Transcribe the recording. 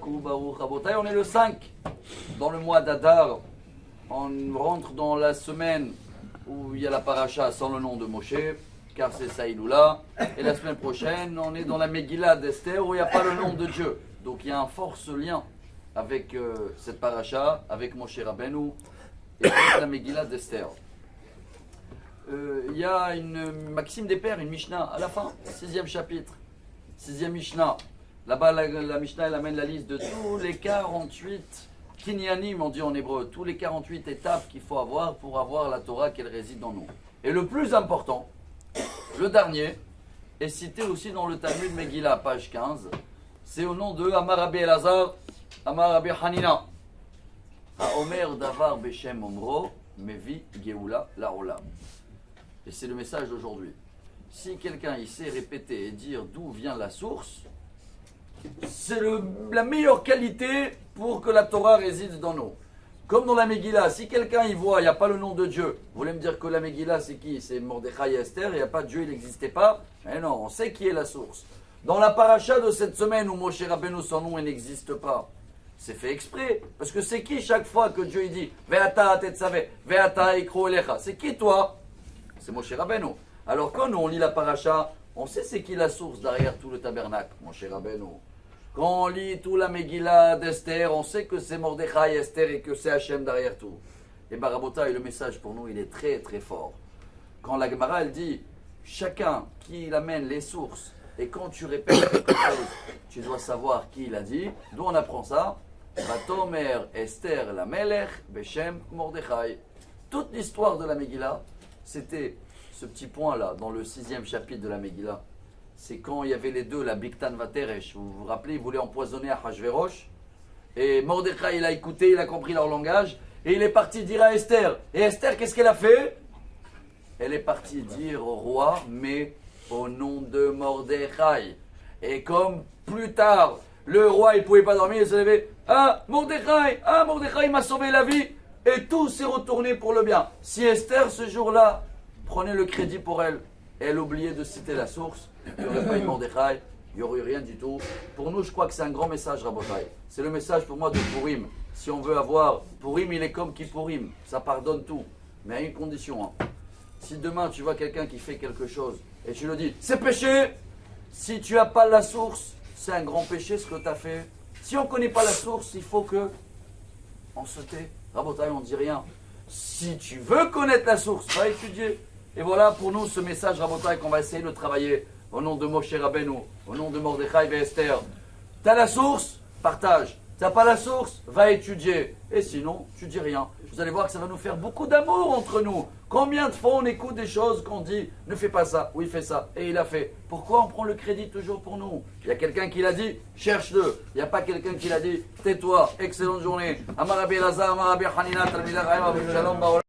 On est le 5 dans le mois d'Adar. On rentre dans la semaine où il y a la paracha sans le nom de Moshe, car c'est Saïloula. Et la semaine prochaine, on est dans la Megillah d'Esther où il n'y a pas le nom de Dieu. Donc il y a un fort lien avec cette paracha, avec Moshe Rabbeinu et avec la Megillah d'Esther. Il y a une Maxime des Pères, une Mishnah à la fin, 6e chapitre, 6e Mishnah. Là-bas, la Mishnah, elle amène la liste de tous les 48 kinyanim, on dit en hébreu, tous les 48 étapes qu'il faut avoir pour avoir la Torah qu'elle réside en nous. Et le plus important, le dernier, est cité aussi dans le Talmud Megillah, page 15. C'est au nom de Amar Rabbi Elazar, Amar Rabbi Hanina. Haomer davar beshem omro, mevi geoula laolam. Et c'est le message d'aujourd'hui. Si quelqu'un il sait répéter et dire d'où vient la source, c'est la meilleure qualité pour que la Torah réside dans nous. Comme dans la Megillah, si quelqu'un y voit, il n'y a pas le nom de Dieu, vous voulez me dire que la Megillah c'est qui? C'est Mordechai et Esther, il n'y a pas de Dieu, il n'existait pas? Mais non, on sait qui est la source. Dans la paracha de cette semaine où Moshe Rabbeinu son nom il n'existe pas, c'est fait exprès. Parce que c'est qui chaque fois que Dieu il dit Ve'ata tetzaveh, Ve'ata ikro elecha? C'est qui toi? C'est Moshe Rabbeinu. Alors quand nous on lit la paracha, on sait c'est qui la source derrière tout le tabernacle, Moshe Rabbeinu. Quand on lit tout la Megillah d'Esther, on sait que c'est Mordechai, Esther et que c'est Hachem derrière tout. Et Barabota, et le message pour nous, il est très très fort. Quand la Gemara, elle dit, chacun qui amène les sources, et quand tu répètes quelque chose, tu dois savoir qui l'a dit. D'où on apprend ça? Batomer Esther la Melech, Beshem Mordechai. Toute l'histoire de la Megillah, c'était ce petit point-là, dans le 6e chapitre de la Megillah. C'est quand il y avait les deux, la Bigtan Vateresh. Vous vous rappelez, ils voulaient empoisonner Achashverosh. Et Mordechai, il a écouté, il a compris leur langage. Et il est parti dire à Esther. Et Esther, qu'est-ce qu'elle a fait? Elle est partie dire au roi, mais au nom de Mordechai. Et comme plus tard, le roi, il ne pouvait pas dormir, il se levait. Ah, Mordechai m'a sauvé la vie. Et tout s'est retourné pour le bien. Si Esther, ce jour-là, prenait le crédit pour elle, et elle oubliait de citer la source, il n'y aurait pas eu Mordechai, il n'y aurait eu rien du tout. Pour nous, je crois que c'est un grand message, Rabotai. C'est le message pour moi de Purim. Si on veut avoir, Purim, il est comme Kippurim, ça pardonne tout. Mais à une condition. Si demain, tu vois quelqu'un qui fait quelque chose, et tu le dis, c'est péché. Si tu n'as pas la source, c'est un grand péché ce que tu as fait. Si on ne connaît pas la source, il faut que on se tait. Rabotai, on ne dit rien. Si tu veux connaître la source, va étudier. Et voilà pour nous ce message, Rabotai, qu'on va essayer de travailler au nom de Moshe Rabbeinu, au nom de Mordechai et Esther. Tu as la source, partage. Tu n'as pas la source, va étudier. Et sinon, tu dis rien. Vous allez voir que ça va nous faire beaucoup d'amour entre nous. Combien de fois on écoute des choses qu'on dit, ne fais pas ça, oui fais ça, et il a fait. Pourquoi on prend le crédit toujours pour nous? Il y a quelqu'un qui l'a dit, cherche-le. Il n'y a pas quelqu'un qui l'a dit, tais-toi, excellente journée. Amar Rabbi Elazar, Amar Rabbi Hanina, Talmidei Chacham, Shalom Baolam.